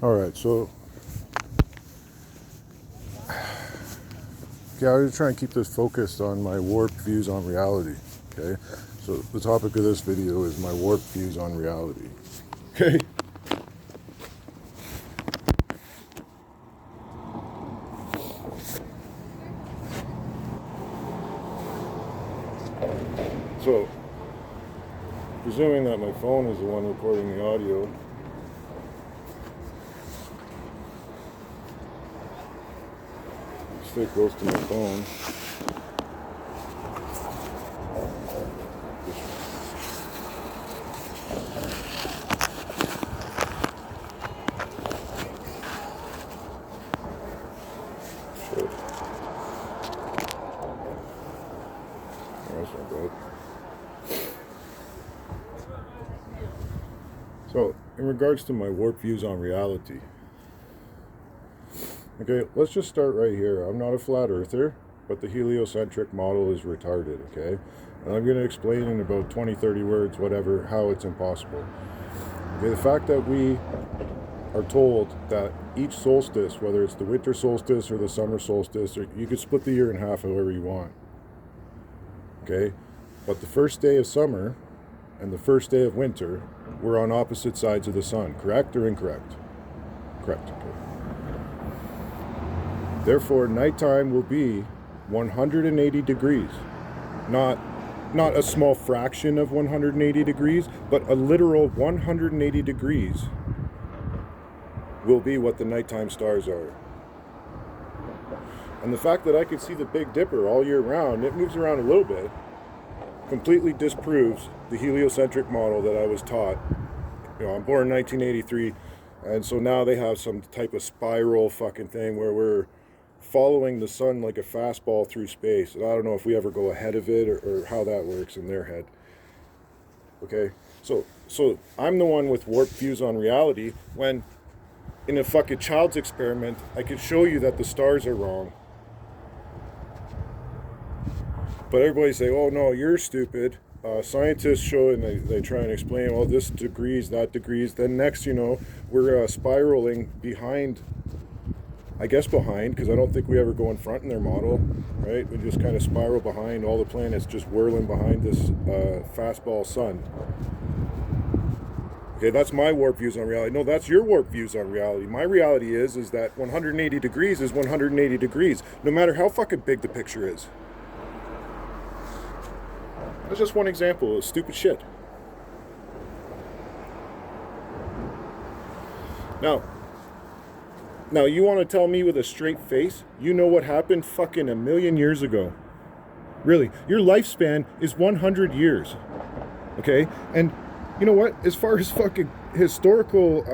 Alright, so okay, I was trying to keep this focused on my warped views on reality. Okay? So the topic of this video is my warped views on reality. Okay? So, presuming that my phone is the one recording the audio, stay close to my phone. Shit. That's not bad. So, in regards to my warped views on reality, okay, let's just start right here. I'm not a flat earther, but the heliocentric model is retarded, okay? And I'm going to explain in about 20, 30 words, whatever, how it's impossible. Okay, the fact that we are told that each solstice, whether it's the winter solstice or the summer solstice, or you could split the year in half however you want, okay? But the first day of summer and the first day of winter were on opposite sides of the sun, correct or incorrect? Correct, okay. Therefore, nighttime will be 180 degrees. Not a small fraction of 180 degrees, but a literal 180 degrees will be what the nighttime stars are. And the fact that I could see the Big Dipper all year round, it moves around a little bit, completely disproves the heliocentric model that I was taught. You know, I'm born in 1983, and so now they have some type of spiral fucking thing where we're following the sun like a fastball through space. And I don't know if we ever go ahead of it or how that works in their head. Okay, so I'm the one with warped views on reality when in a fucking child's experiment I could show you that the stars are wrong. But everybody say, oh no, you're stupid. Scientists show and they try and explain, oh, this degrees, that degrees. Then next, you know, we're spiraling behind, I guess behind, because I don't think we ever go in front in their model, right? We just kind of spiral behind, all the planets just whirling behind this fastball sun. Okay, that's my warped views on reality. No, that's your warped views on reality. My reality is that 180 degrees is 180 degrees, no matter how fucking big the picture is. That's just one example of stupid shit. Now you want to tell me with a straight face, you know what happened fucking a million years ago. Really, your lifespan is 100 years. Okay? And you know what? As far as fucking historical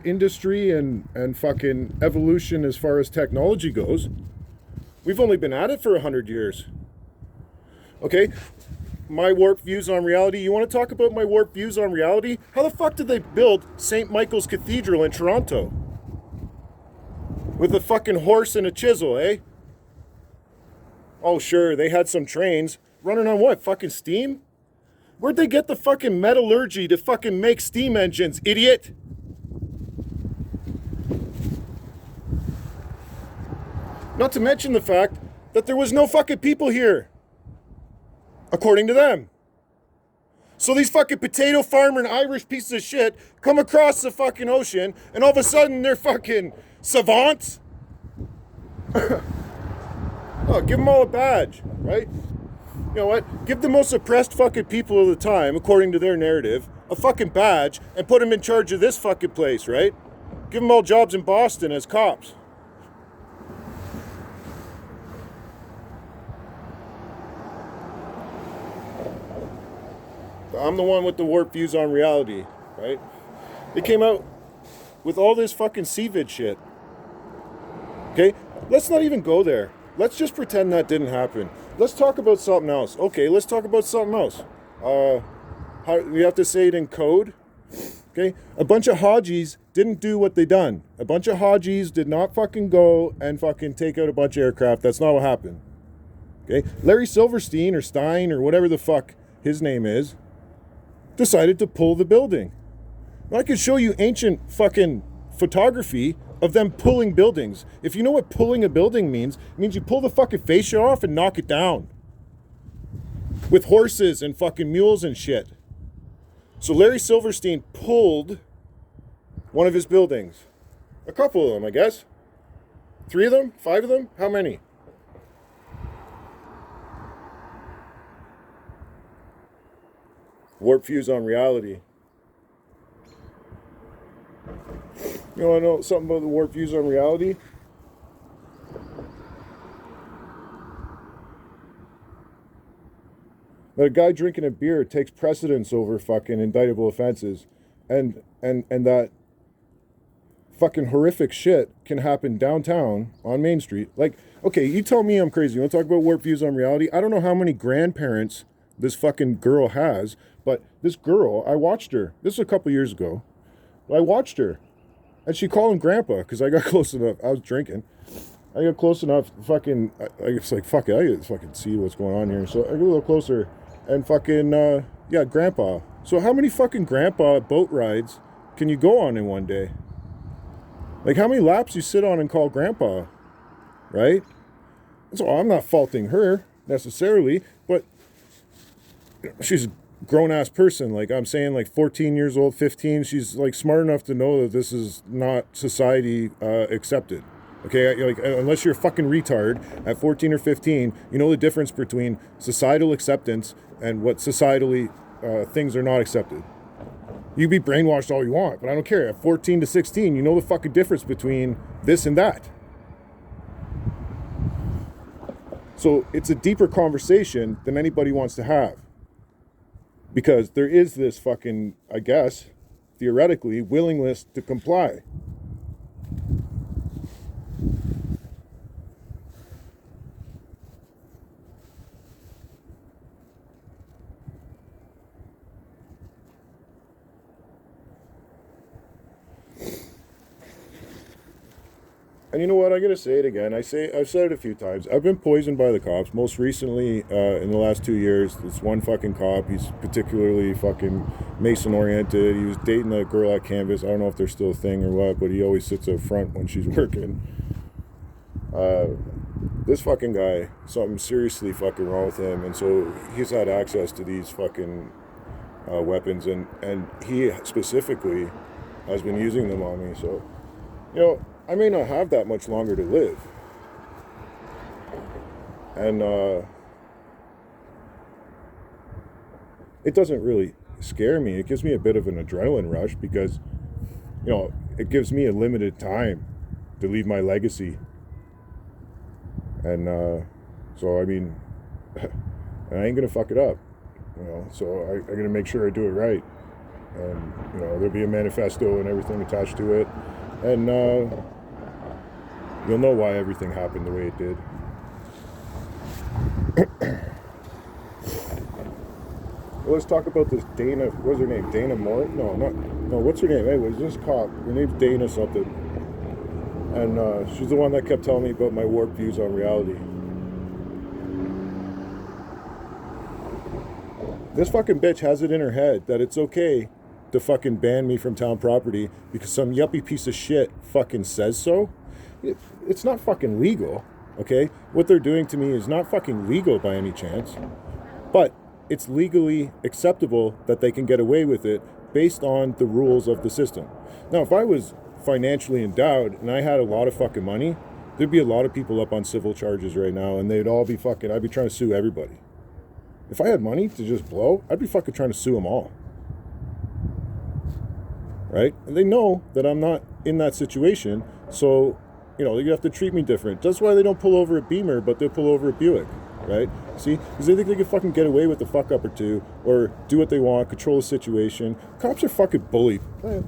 industry and fucking evolution as far as technology goes, we've only been at it for 100 years. Okay? My warped views on reality. You want to talk about my warped views on reality? How the fuck did they build St. Michael's Cathedral in Toronto? With a fucking horse and a chisel, eh? Oh, sure, they had some trains. Running on what? Fucking steam? Where'd they get the fucking metallurgy to fucking make steam engines, idiot? Not to mention the fact that there was no fucking people here. According to them. So these fucking potato farmer and Irish pieces of shit come across the fucking ocean and all of a sudden they're fucking savants? Oh, give them all a badge, right? You know what? Give the most oppressed fucking people of the time, according to their narrative, a fucking badge and put them in charge of this fucking place, right? Give them all jobs in Boston as cops. I'm the one with the warped views on reality, right? They came out with all this fucking CVID shit. Okay? Let's not even go there. Let's just pretend that didn't happen. Let's talk about something else. Okay, let's talk about something else. How we have to say it in code. Okay? A bunch of Hajis didn't do what they done. A bunch of Hajis did not fucking go and fucking take out a bunch of aircraft. That's not what happened. Okay? Larry Silverstein or Stein or whatever the fuck his name is decided to pull the building. I could show you ancient fucking photography of them pulling buildings. If you know what pulling a building means, it means you pull the fucking fascia off and knock it down. With horses and fucking mules and shit. So Larry Silverstein pulled one of his buildings. A couple of them, I guess. 3 of them? 5 of them? How many? Warp views on reality. You want to know something about the warp views on reality? That a guy drinking a beer takes precedence over fucking indictable offenses, and that fucking horrific shit can happen downtown on Main Street. Like, okay, you tell me I'm crazy. You want to talk about warp views on reality? I don't know how many grandparents this fucking girl has, but this girl, I watched her. This was a couple years ago. I watched her, and she called him grandpa because I got close enough. I was drinking. I got close enough. Fucking, I was like, fuck it. I gotta fucking see what's going on here. So I get a little closer, and fucking, yeah, grandpa. So how many fucking grandpa boat rides can you go on in one day? Like, how many laps you sit on and call grandpa, right? So I'm not faulting her necessarily, but she's a grown-ass person. Like, I'm saying, like, 14 years old, 15. She's, like, smart enough to know that this is not society accepted. Okay, like, unless you're a fucking retard at 14 or 15, you know the difference between societal acceptance and what societally things are not accepted. You be brainwashed all you want, but I don't care. At 14 to 16, you know the fucking difference between this and that. So it's a deeper conversation than anybody wants to have. Because there is this fucking, I guess, theoretically, willingness to comply. And you know what? I'm going to say it again. I've said it a few times. I've been poisoned by the cops. Most recently, in the last 2 years, this one fucking cop. He's particularly fucking Mason-oriented. He was dating a girl at Canvas. I don't know if they're still a thing or what, but he always sits up front when she's working. This fucking guy, something seriously fucking wrong with him. And so he's had access to these fucking weapons. And he specifically has been using them on me. So, you know, I may not have that much longer to live. And it doesn't really scare me. It gives me a bit of an adrenaline rush because, you know, it gives me a limited time to leave my legacy. And so, I mean, I ain't going to fuck it up, you know, so I'm going to make sure I do it right. And, you know, there'll be a manifesto and everything attached to it. And you'll know why everything happened the way it did. Well, let's talk about this Dana. What's her name? Dana Moore? No, what's her name? Anyways, this cop. Her name's Dana something. And she's the one that kept telling me about my warped views on reality. This fucking bitch has it in her head that it's okay to fucking ban me from town property because some yuppie piece of shit fucking says so. It's not fucking legal, okay? What they're doing to me is not fucking legal by any chance, but it's legally acceptable that they can get away with it based on the rules of the system. Now, if I was financially endowed and I had a lot of fucking money, there'd be a lot of people up on civil charges right now and they'd all be fucking, I'd be trying to sue everybody. If I had money to just blow, I'd be fucking trying to sue them all. Right? And they know that I'm not in that situation, so, you know, they have to treat me different. That's why they don't pull over a Beamer, but they'll pull over a Buick, right? See? Because they think they can fucking get away with a fuck up or two, or do what they want, control the situation. Cops are fucking bullied. You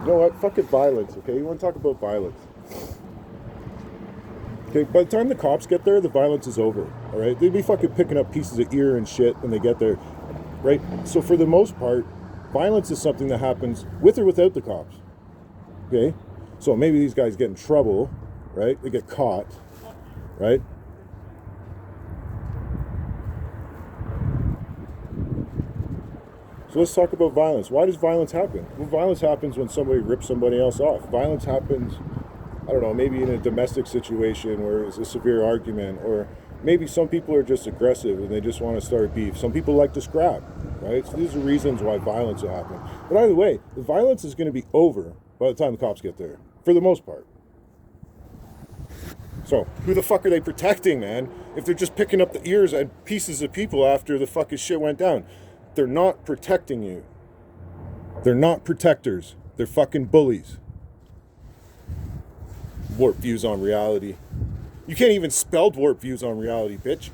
know what? Fuck it, violence, okay? You want to talk about violence. Okay, by the time the cops get there, the violence is over, all right? They'd be fucking picking up pieces of ear and shit when they get there, right? So for the most part, violence is something that happens with or without the cops, okay? So maybe these guys get in trouble, right? They get caught, right? So let's talk about violence. Why does violence happen? Well, violence happens when somebody rips somebody else off. Violence happens, I don't know, maybe in a domestic situation where it's a severe argument, or maybe some people are just aggressive and they just want to start beef. Some people like to scrap, right? So these are reasons why violence will happen. But either way, the violence is going to be over by the time the cops get there, for the most part. So who the fuck are they protecting, man? If they're just picking up the ears and pieces of people after the fucking shit went down. They're not protecting you. They're not protectors. They're fucking bullies. Warped views on reality. You can't even spell warped views on reality, bitch.